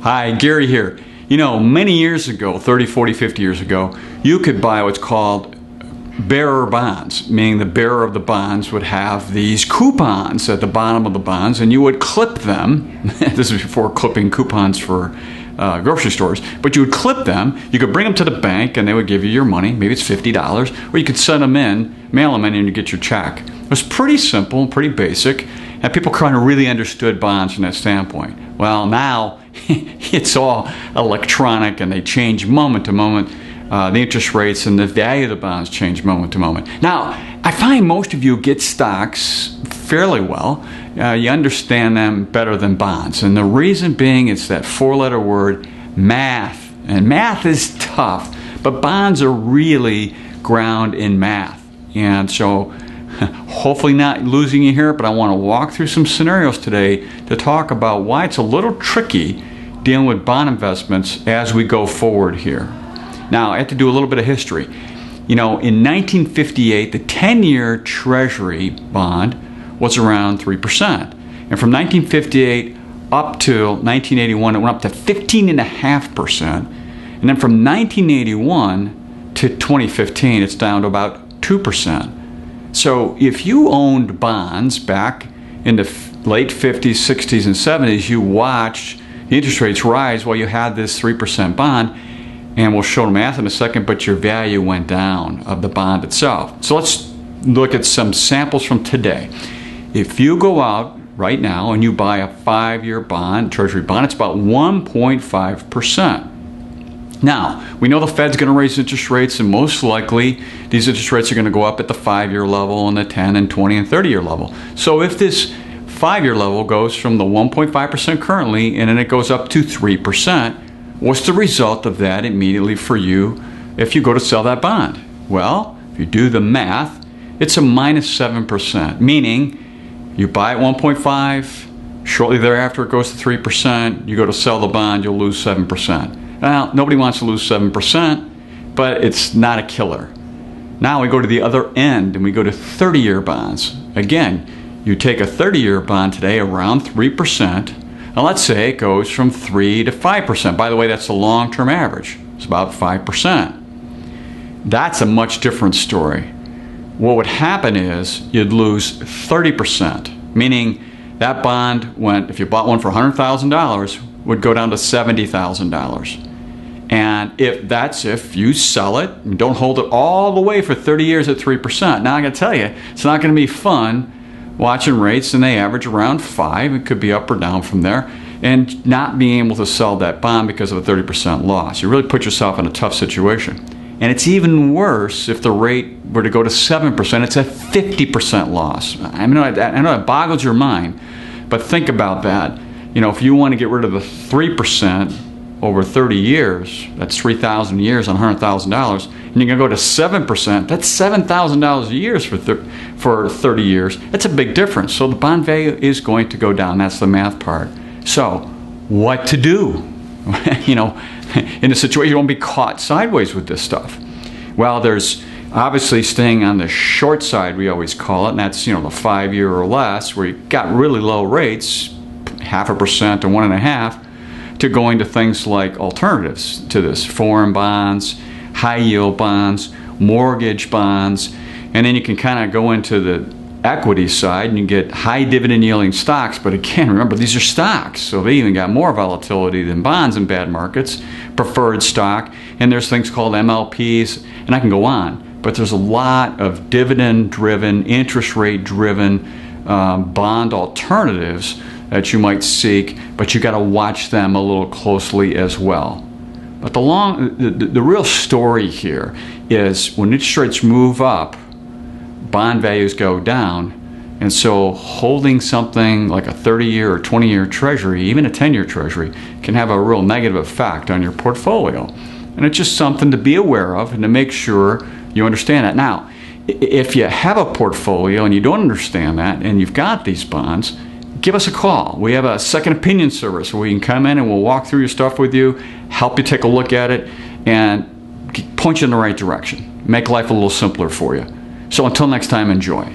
Hi, Gary here. You know, many years ago, 30, 40, 50 years ago, you could buy what's called bearer bonds, meaning the bearer of the bonds would have these coupons at the bottom of the bonds, and you would clip them. This is before clipping coupons for grocery stores, but you would clip them. You could bring them to the bank, and they would give you your money. Maybe it's $50, or you could send them in, mail them in, and you get your check. It was pretty simple, pretty basic, and people kind of really understood bonds from that standpoint. Well, now it's all electronic, and they change moment to moment. The interest rates and the value of the bonds change moment to moment. Now, I find most of you get stocks fairly well. You understand them better than bonds. And the reason being is that four-letter word, math. And math is tough, but bonds are really ground in math. And so, hopefully not losing you here, but I want to walk through some scenarios today to talk about why it's a little tricky dealing with bond investments as we go forward here. Now, I have to do a little bit of history. You know, in 1958, the 10-year Treasury bond was around 3%. And from 1958 up till 1981, it went up to 15.5%. And then from 1981 to 2015, it's down to about 2%. So if you owned bonds back in the late 50s, 60s, and 70s, you watched the interest rates rise while you had this 3% bond. And we'll show the math in a second, but your value went down of the bond itself. So let's look at some samples from today. If you go out right now and you buy a 5-year bond, Treasury bond, it's about 1.5%. Now, we know the Fed's going to raise interest rates, and most likely these interest rates are going to go up at the 5-year level and the 10 and 20 and 30-year level. So if this 5-year level goes from the 1.5% currently and then it goes up to 3%, what's the result of that immediately for you if you go to sell that bond? Well, if you do the math, it's a minus 7%, meaning you buy at 1.5, shortly thereafter it goes to 3%, you go to sell the bond, you'll lose 7%. Now, nobody wants to lose 7%, but it's not a killer. Now we go to the other end and we go to 30-year bonds. Again, you take a 30-year bond today around 3%. Now let's say it goes from 3 to 5%. By the way, that's the long-term average. It's about 5%. That's a much different story. What would happen is you'd lose 30%, meaning that bond went, if you bought one for $100,000, would go down to $70,000. And if you sell it and don't hold it all the way for 30 years at 3%, now I gotta tell you, it's not gonna be fun watching rates, and they average around 5. It could be up or down from there, and not being able to sell that bond because of a 30% loss. You really put yourself in a tough situation. And it's even worse if the rate were to go to 7%. It's a 50% loss. I know it boggles your mind, but think about that. You know, if you want to get rid of the 3% over 30 years, that's 3,000 years on $100,000, and you're going to go to 7%, that's $7,000 a year for 30 years. That's a big difference. So the bond value is going to go down. That's the math part. So what to do? You know, in a situation you won't be caught sideways with this stuff. Well, there's obviously staying on the short side, we always call it, and that's, you know, the 5-year or less, where you got really low rates, 0.5% to 1.5%, to going to things like alternatives to this, foreign bonds, high yield bonds, mortgage bonds, and then you can kind of go into the equity side and you get high dividend yielding stocks. But again, remember, these are stocks, so they even got more volatility than bonds in bad markets, preferred stock, and there's things called MLPs, and I can go on. But there's a lot of dividend driven, interest rate driven bond alternatives that you might seek, but you got to watch them a little closely as well. But the real story here is when interest rates move up, bond values go down, and so holding something like a 30-year or 20-year Treasury, even a 10-year Treasury, can have a real negative effect on your portfolio. And it's just something to be aware of and to make sure you understand that. Now, if you have a portfolio and you don't understand that and you've got these bonds, give us a call. We have a second opinion service where we can come in and we'll walk through your stuff with you, help you take a look at it, and point you in the right direction. Make life a little simpler for you. So until next time, enjoy.